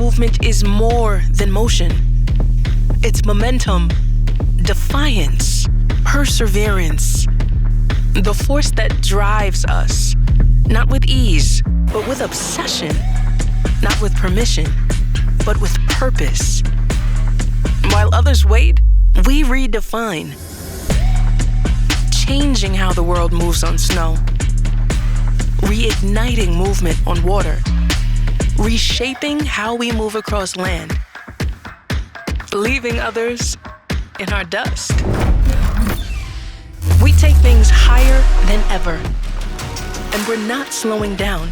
movement is more than motion. It's momentum, defiance, perseverance. The force that drives us, not with ease, but with obsession. Not with permission, but with purpose. While others wait, we redefine. Changing how the world moves on snow. Reigniting movement on water. Reshaping how we move across land. Leaving others in our dust. We take things higher than ever. And we're not slowing down.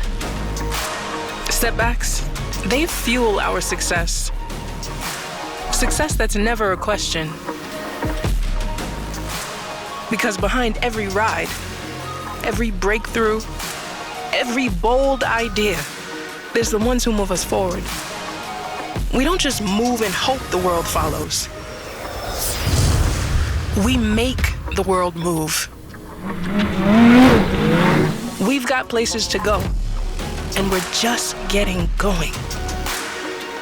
Setbacks, they fuel our success. Success that's never a question. Because behind every ride, every breakthrough, every bold idea, there's the ones who move us forward. We don't just move and hope the world follows. We make the world move. We've got places to go, and we're just getting going.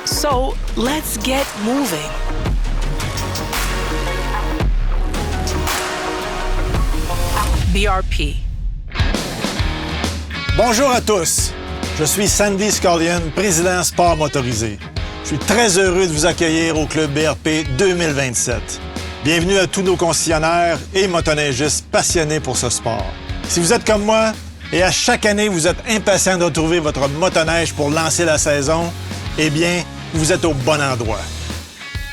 So let's get moving. BRP. Bonjour à tous. Je suis Sandy Scullion, président sport motorisé. Je suis très heureux de vous accueillir au Club BRP 2027. Bienvenue à tous nos concessionnaires et motoneigistes passionnés pour ce sport. Si vous êtes comme moi et à chaque année vous êtes impatient de retrouver votre motoneige pour lancer la saison, eh bien, vous êtes au bon endroit.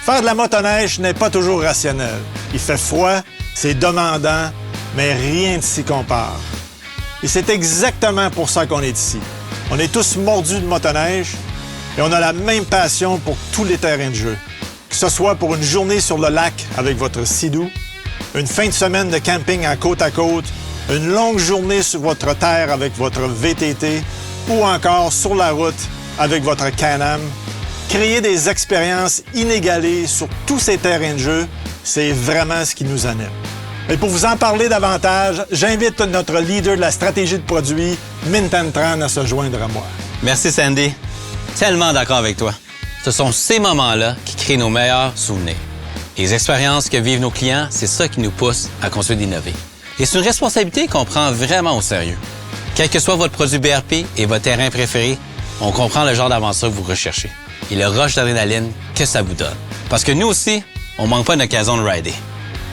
Faire de la motoneige n'est pas toujours rationnel. Il fait froid, c'est demandant, mais rien ne s'y compare. Et c'est exactement pour ça qu'on est ici. On est tous mordus de motoneige et on a la même passion pour tous les terrains de jeu. Que ce soit pour une journée sur le lac avec votre Sea-Doo, une fin de semaine de camping à côte, une longue journée sur votre terre avec votre VTT ou encore sur la route avec votre Can-Am, créer des expériences inégalées sur tous ces terrains de jeu, c'est vraiment ce qui nous anime. Et pour vous en parler davantage, j'invite notre leader de la stratégie de produit, Mintan Tran, à se joindre à moi. Merci Sandy. Tellement d'accord avec toi. Ce sont ces moments-là qui créent nos meilleurs souvenirs. Les expériences que vivent nos clients, c'est ça qui nous pousse à continuer d'innover. Et c'est une responsabilité qu'on prend vraiment au sérieux. Quel que soit votre produit BRP et votre terrain préféré, on comprend le genre d'aventure que vous recherchez et le rush d'adrénaline que ça vous donne. Parce que nous aussi, on manque pas une occasion de rider.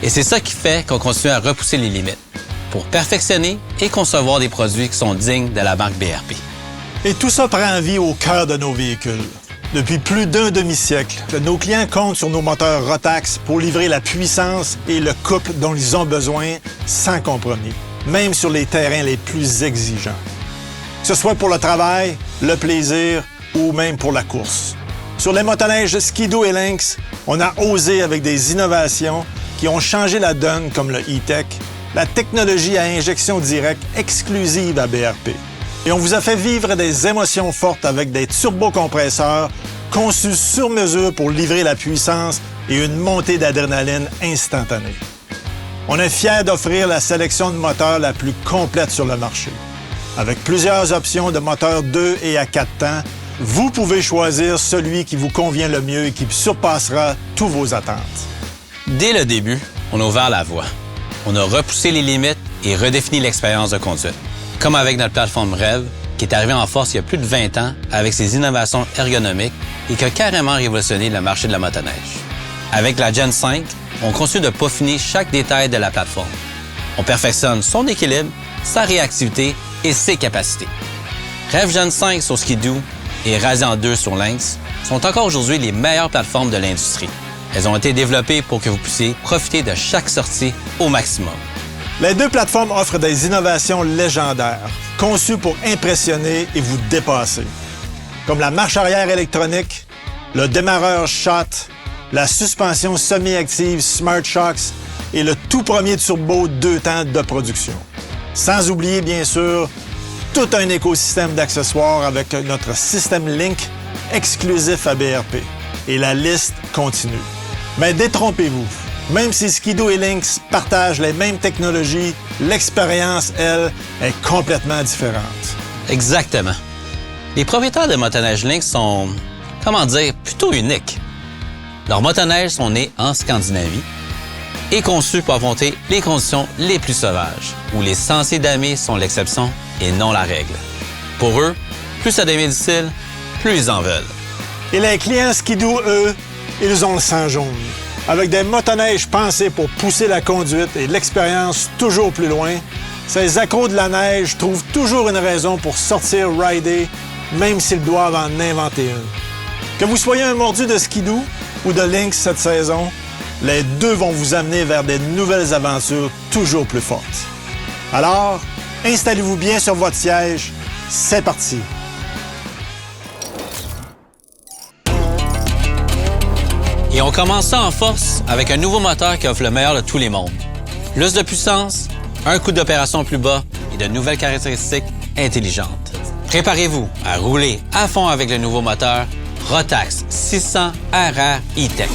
Et c'est ça qui fait qu'on continue à repousser les limites pour perfectionner et concevoir des produits qui sont dignes de la marque BRP. Et tout ça prend vie au cœur de nos véhicules. Depuis plus d'un demi-siècle, nos clients comptent sur nos moteurs Rotax pour livrer la puissance et le couple dont ils ont besoin sans compromis, même sur les terrains les plus exigeants. Que ce soit pour le travail, le plaisir ou même pour la course. Sur les motoneiges Ski-Doo et Lynx, on a osé avec des innovations qui ont changé la donne comme le E-Tech, la technologie à injection directe exclusive à BRP. Et on vous a fait vivre des émotions fortes avec des turbocompresseurs conçus sur mesure pour livrer la puissance et une montée d'adrénaline instantanée. On est fiers d'offrir la sélection de moteurs la plus complète sur le marché. Avec plusieurs options de moteurs 2 et à 4 temps, vous pouvez choisir celui qui vous convient le mieux et qui surpassera tous vos attentes. Dès le début, on a ouvert la voie. On a repoussé les limites et redéfini l'expérience de conduite. Comme avec notre plateforme Rêve, qui est arrivée en force il y a plus de 20 ans avec ses innovations ergonomiques et qui a carrément révolutionné le marché de la motoneige. Avec la Gen 5, on continue de peaufiner chaque détail de la plateforme. On perfectionne son équilibre, sa réactivité et ses capacités. Rêve Gen 5 sur Ski-Doo et Radiant 2 sur Lynx sont encore aujourd'hui les meilleures plateformes de l'industrie. Elles ont été développées pour que vous puissiez profiter de chaque sortie au maximum. Les deux plateformes offrent des innovations légendaires, conçues pour impressionner et vous dépasser. Comme la marche arrière électronique, le démarreur Shot, la suspension semi-active Smart Shocks et le tout premier turbo 2 temps de production. Sans oublier, bien sûr, tout un écosystème d'accessoires avec notre système Link exclusif à BRP. Et la liste continue. Mais détrompez-vous, même si Ski-Doo et Lynx partagent les mêmes technologies, l'expérience, elle, est complètement différente. Exactement. Les propriétaires de motoneige Lynx sont comment dire, plutôt uniques. Leurs motoneiges sont nés en Scandinavie et conçus pour affronter les conditions les plus sauvages, où les sentiers damés sont l'exception et non la règle. Pour eux, plus ça devient difficile, plus ils en veulent. Et les clients Ski-Doo, eux, ils ont le sang jaune. Avec des motoneiges pensés pour pousser la conduite et l'expérience toujours plus loin, ces accros de la neige trouvent toujours une raison pour sortir rider, même s'ils doivent en inventer une. Que vous soyez un mordu de Ski-Doo ou de Lynx cette saison, les deux vont vous amener vers des nouvelles aventures toujours plus fortes. Alors, installez-vous bien sur votre siège, c'est parti! Et on commence ça en force avec un nouveau moteur qui offre le meilleur de tous les mondes. Plus de puissance, un coût d'opération plus bas et de nouvelles caractéristiques intelligentes. Préparez-vous à rouler à fond avec le nouveau moteur Rotax 600 RR E-Tech.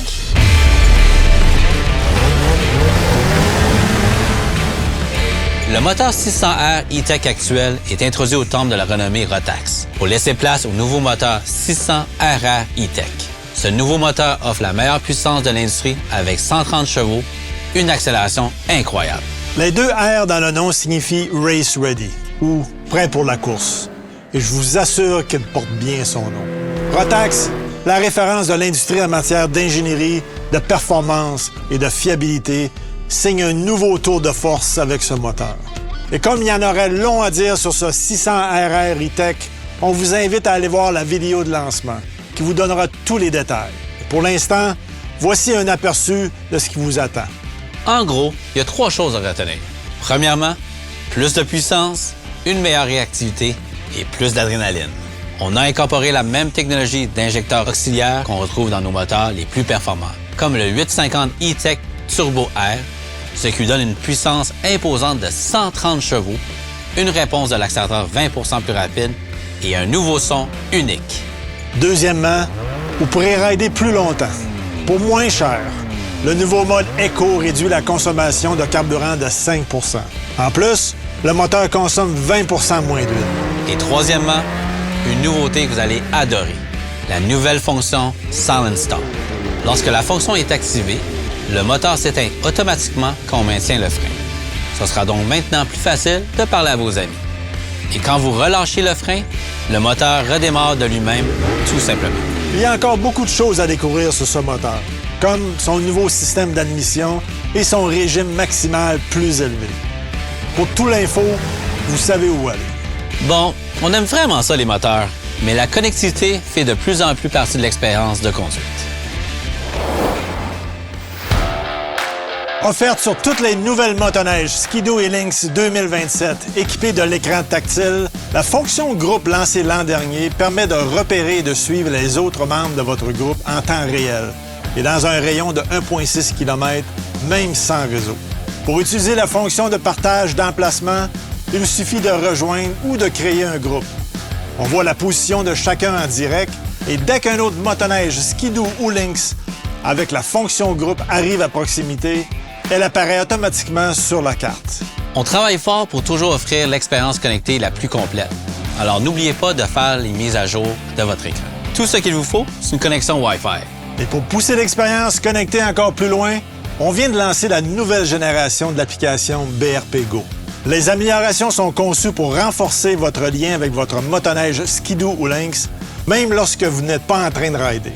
Le moteur 600R E-Tech actuel est introduit au temple de la renommée Rotax pour laisser place au nouveau moteur 600 RR E-Tech. Ce nouveau moteur offre la meilleure puissance de l'industrie avec 130 chevaux, une accélération incroyable. Les deux R dans le nom signifient « Race Ready » ou « Prêt pour la course ». Et je vous assure qu'il porte bien son nom. Rotax, la référence de l'industrie en matière d'ingénierie, de performance et de fiabilité, signe un nouveau tour de force avec ce moteur. Et comme il y en aurait long à dire sur ce 600 RR E-Tech, on vous invite à aller voir la vidéo de lancement qui vous donnera tous les détails. Pour l'instant, voici un aperçu de ce qui vous attend. En gros, il y a 3 choses à retenir. Premièrement, plus de puissance, une meilleure réactivité et plus d'adrénaline. On a incorporé la même technologie d'injecteurs auxiliaires qu'on retrouve dans nos moteurs les plus performants, comme le 850 E-Tech Turbo R, ce qui lui donne une puissance imposante de 130 chevaux, une réponse de l'accélérateur 20 % plus rapide et un nouveau son unique. Deuxièmement, vous pourrez rider plus longtemps, pour moins cher. Le nouveau mode Eco réduit la consommation de carburant de 5 %. En plus, le moteur consomme 20 % moins d'huile. Et troisièmement, une nouveauté que vous allez adorer, la nouvelle fonction Silent Stop. Lorsque la fonction est activée, le moteur s'éteint automatiquement quand on maintient le frein. Ce sera donc maintenant plus facile de parler à vos amis. Et quand vous relâchez le frein, le moteur redémarre de lui-même, tout simplement. Il y a encore beaucoup de choses à découvrir sur ce moteur, comme son nouveau système d'admission et son régime maximal plus élevé. Pour tout l'info, vous savez où aller. Bon, on aime vraiment ça les moteurs, mais la connectivité fait de plus en plus partie de l'expérience de conduite. Offerte sur toutes les nouvelles motoneiges Ski-Doo et Lynx 2027 équipées de l'écran tactile, la fonction groupe lancée l'an dernier permet de repérer et de suivre les autres membres de votre groupe en temps réel et dans un rayon de 1,6 km, même sans réseau. Pour utiliser la fonction de partage d'emplacement, il suffit de rejoindre ou de créer un groupe. On voit la position de chacun en direct et dès qu'un autre motoneige Ski-Doo ou Lynx avec la fonction groupe arrive à proximité, elle apparaît automatiquement sur la carte. On travaille fort pour toujours offrir l'expérience connectée la plus complète. Alors n'oubliez pas de faire les mises à jour de votre écran. Tout ce qu'il vous faut, c'est une connexion Wi-Fi. Et pour pousser l'expérience connectée encore plus loin, on vient de lancer la nouvelle génération de l'application BRP Go. Les améliorations sont conçues pour renforcer votre lien avec votre motoneige Ski-Doo ou Lynx, même lorsque vous n'êtes pas en train de rider.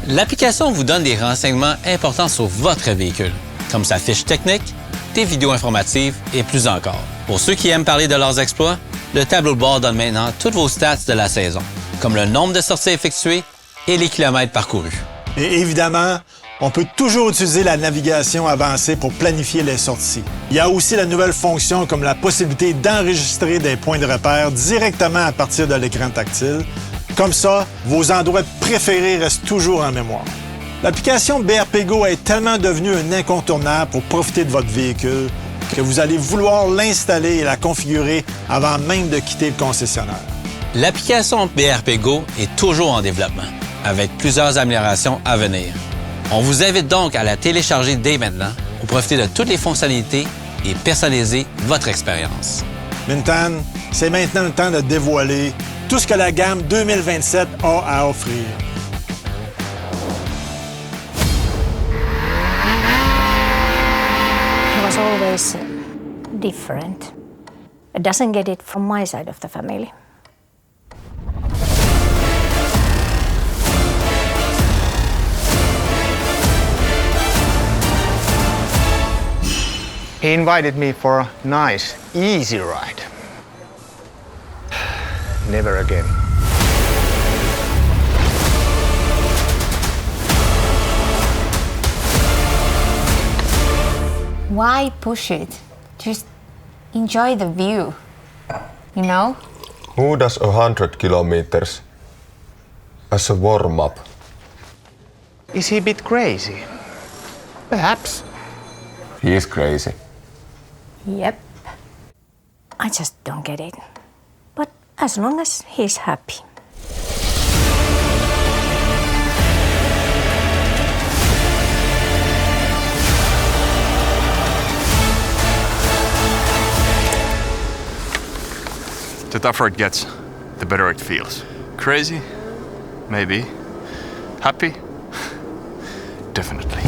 L'application vous donne des renseignements importants sur votre véhicule, comme sa fiche technique, des vidéos informatives et plus encore. Pour ceux qui aiment parler de leurs exploits, le tableau de bord donne maintenant toutes vos stats de la saison, comme le nombre de sorties effectuées et les kilomètres parcourus. Et évidemment, on peut toujours utiliser la navigation avancée pour planifier les sorties. Il y a aussi la nouvelle fonction comme la possibilité d'enregistrer des points de repère directement à partir de l'écran tactile. Comme ça, vos endroits préférés restent toujours en mémoire. L'application BRP Go est tellement devenue un incontournable pour profiter de votre véhicule que vous allez vouloir l'installer et la configurer avant même de quitter le concessionnaire. L'application BRP Go est toujours en développement, avec plusieurs améliorations à venir. On vous invite donc à la télécharger dès maintenant pour profiter de toutes les fonctionnalités et personnaliser votre expérience. Minton, c'est maintenant le temps de dévoiler tout ce que la gamme 2027 a à offrir. always different. It doesn't get it from my side of the family. He invited me for a nice, easy ride. Never again. Why push it? Just enjoy the view, you know? Who does 100 kilometers as a warm-up? Is he a bit crazy? Perhaps. He is crazy. Yep. I just don't get it. But as long as he's happy. The tougher it gets, the better it feels. Crazy? Maybe. Happy? Definitely.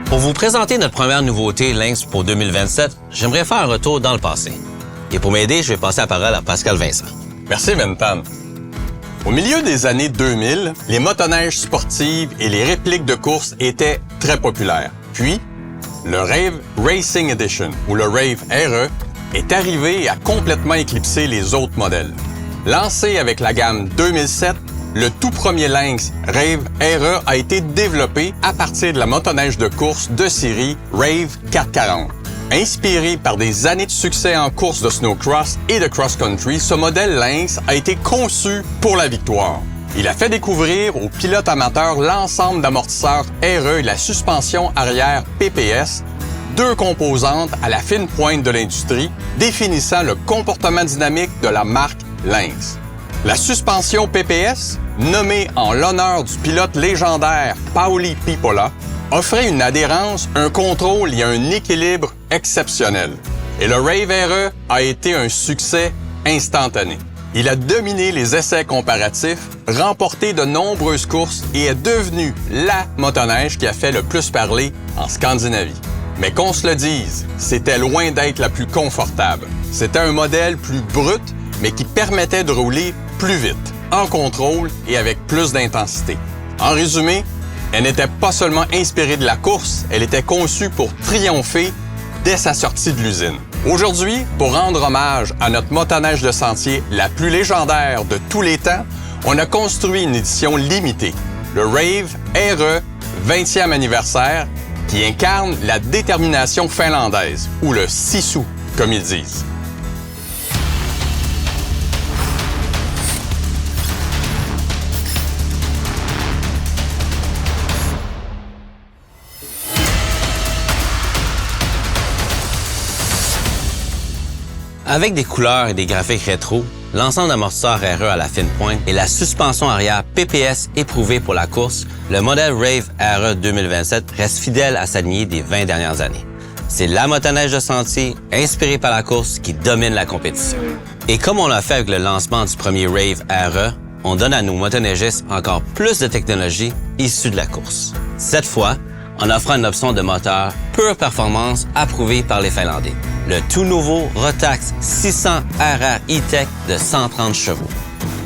Pour vous présenter notre première nouveauté Lynx pour 2027, j'aimerais faire un retour dans le passé. Et pour m'aider, je vais passer la parole à Pascal Vincent. Merci, Ventam. Au milieu des années 2000, les motoneiges sportives et les répliques de course étaient très populaires. Puis, le Rave Racing Edition, ou le Rave RE, est arrivé et a complètement éclipsé les autres modèles. Lancé avec la gamme 2007, le tout premier Lynx Rave RE a été développé à partir de la motoneige de course de série Rave 440. Inspiré par des années de succès en course de snowcross et de cross-country, ce modèle Lynx a été conçu pour la victoire. Il a fait découvrir aux pilotes amateurs l'ensemble d'amortisseurs RE et la suspension arrière PPS, deux composantes à la fine pointe de l'industrie, définissant le comportement dynamique de la marque Lynx. La suspension PPS, nommée en l'honneur du pilote légendaire Pauli Pipola, offrait une adhérence, un contrôle et un équilibre exceptionnel. Et le Rave RE a été un succès instantané. Il a dominé les essais comparatifs, remporté de nombreuses courses et est devenu la motoneige qui a fait le plus parler en Scandinavie. Mais qu'on se le dise, c'était loin d'être la plus confortable. C'était un modèle plus brut, mais qui permettait de rouler plus vite, en contrôle et avec plus d'intensité. En résumé, elle n'était pas seulement inspirée de la course, elle était conçue pour triompher dès sa sortie de l'usine. Aujourd'hui, pour rendre hommage à notre motoneige de sentier la plus légendaire de tous les temps, on a construit une édition limitée, le Rave RE 20e anniversaire, qui incarne la détermination finlandaise, ou le sisu, comme ils disent. Avec des couleurs et des graphiques rétro, l'ensemble d'amortisseurs RE à la fine pointe et la suspension arrière PPS éprouvée pour la course, le modèle Rave RE 2027 reste fidèle à sa lignée des 20 dernières années. C'est la motoneige de sentier, inspirée par la course, qui domine la compétition. Et comme on l'a fait avec le lancement du premier Rave RE, on donne à nos motoneigistes encore plus de technologie issue de la course. Cette fois, en offrant une option de moteur pure performance approuvée par les Finlandais. Le tout nouveau Rotax 600 RR E-Tech de 130 chevaux.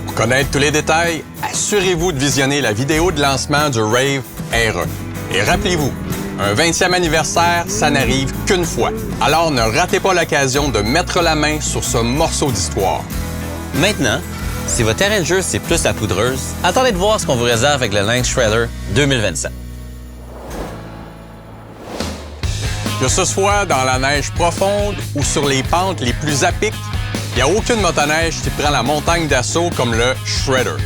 Pour connaître tous les détails, assurez-vous de visionner la vidéo de lancement du Rave RE. Et rappelez-vous, un 20e anniversaire, ça n'arrive qu'une fois. Alors ne ratez pas l'occasion de mettre la main sur ce morceau d'histoire. Maintenant, si votre terrain de jeu c'est plus la poudreuse, attendez de voir ce qu'on vous réserve avec le Lynx Shredder 2027. Que ce soit dans la neige profonde ou sur les pentes les plus à pic, il n'y a aucune motoneige qui prend la montagne d'assaut comme le Shredder.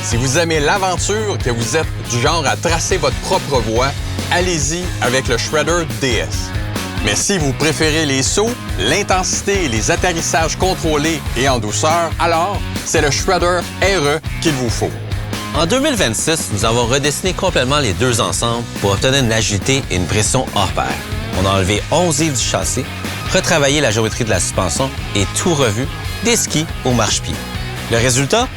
Si vous aimez l'aventure, que vous êtes du genre à tracer votre propre voie, allez-y avec le Shredder DS. Mais si vous préférez les sauts, l'intensité et les atterrissages contrôlés et en douceur, alors c'est le Shredder RE qu'il vous faut. En 2026, nous avons redessiné complètement les deux ensembles pour obtenir une agilité et une pression hors pair. On a enlevé 11 livres du châssis, retravaillé la géométrie de la suspension et tout revu, des skis au marchepied. Le résultat?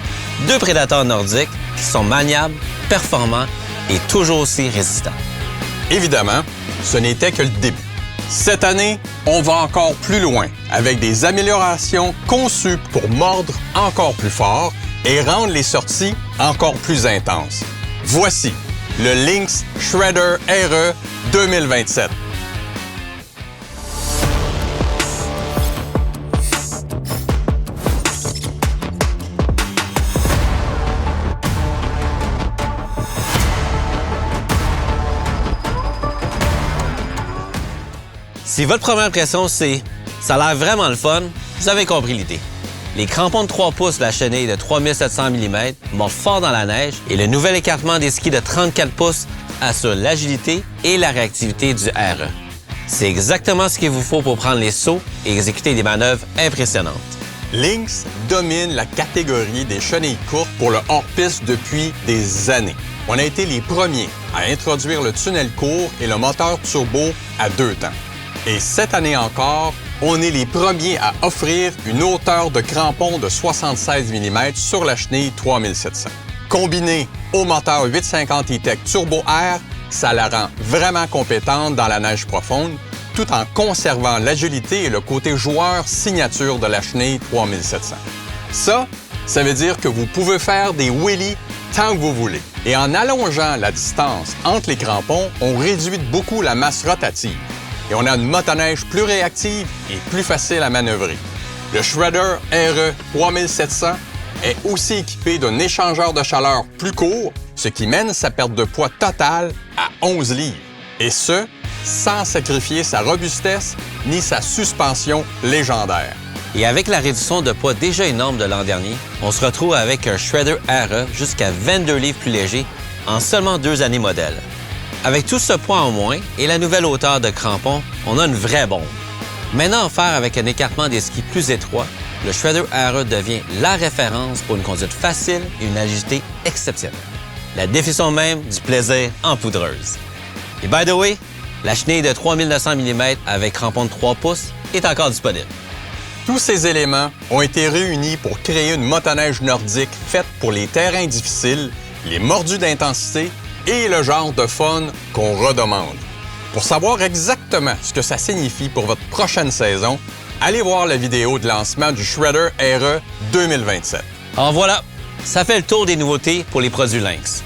Deux prédateurs nordiques qui sont maniables, performant et toujours aussi résistant. Évidemment, ce n'était que le début. Cette année, on va encore plus loin avec des améliorations conçues pour mordre encore plus fort et rendre les sorties encore plus intenses. Voici le Lynx Shredder RE 2027. Si votre première impression, c'est « ça a l'air vraiment le fun », vous avez compris l'idée. Les crampons de 3 pouces de la chenille de 3700 mm mordent fort dans la neige et le nouvel écartement des skis de 34 pouces assure l'agilité et la réactivité du RE. C'est exactement ce qu'il vous faut pour prendre les sauts et exécuter des manœuvres impressionnantes. Lynx domine la catégorie des chenilles courtes pour le hors-piste depuis des années. On a été les premiers à introduire le tunnel court et le moteur turbo à 2 temps. Et cette année encore, on est les premiers à offrir une hauteur de crampon de 76 mm sur la chenille 3700. Combiné au moteur 850 E-Tech Turbo Air, ça la rend vraiment compétente dans la neige profonde, tout en conservant l'agilité et le côté joueur signature de la chenille 3700. Ça veut dire que vous pouvez faire des wheelies tant que vous voulez. Et en allongeant la distance entre les crampons, on réduit beaucoup la masse rotative. Et on a une motoneige plus réactive et plus facile à manœuvrer. Le Shredder RE 3700 est aussi équipé d'un échangeur de chaleur plus court, ce qui mène sa perte de poids totale à 11 livres. Et ce, sans sacrifier sa robustesse ni sa suspension légendaire. Et avec la réduction de poids déjà énorme de l'an dernier, on se retrouve avec un Shredder RE jusqu'à 22 livres plus léger en seulement 2 années modèle. Avec tout ce poids en moins et la nouvelle hauteur de crampon, on a une vraie bombe. Maintenant, offert avec un écartement des skis plus étroit, le Shredder RE devient la référence pour une conduite facile et une agilité exceptionnelle. La définition même du plaisir en poudreuse. Et by the way, la chenille de 3900 mm avec crampon de 3 pouces est encore disponible. Tous ces éléments ont été réunis pour créer une motoneige nordique faite pour les terrains difficiles, les mordus d'intensité et le genre de fun qu'on redemande. Pour savoir exactement ce que ça signifie pour votre prochaine saison, allez voir la vidéo de lancement du Shredder RE 2027. Alors voilà, ça fait le tour des nouveautés pour les produits Lynx.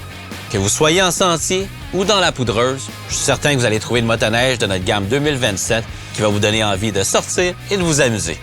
Que vous soyez en sentier ou dans la poudreuse, je suis certain que vous allez trouver une motoneige de notre gamme 2027 qui va vous donner envie de sortir et de vous amuser.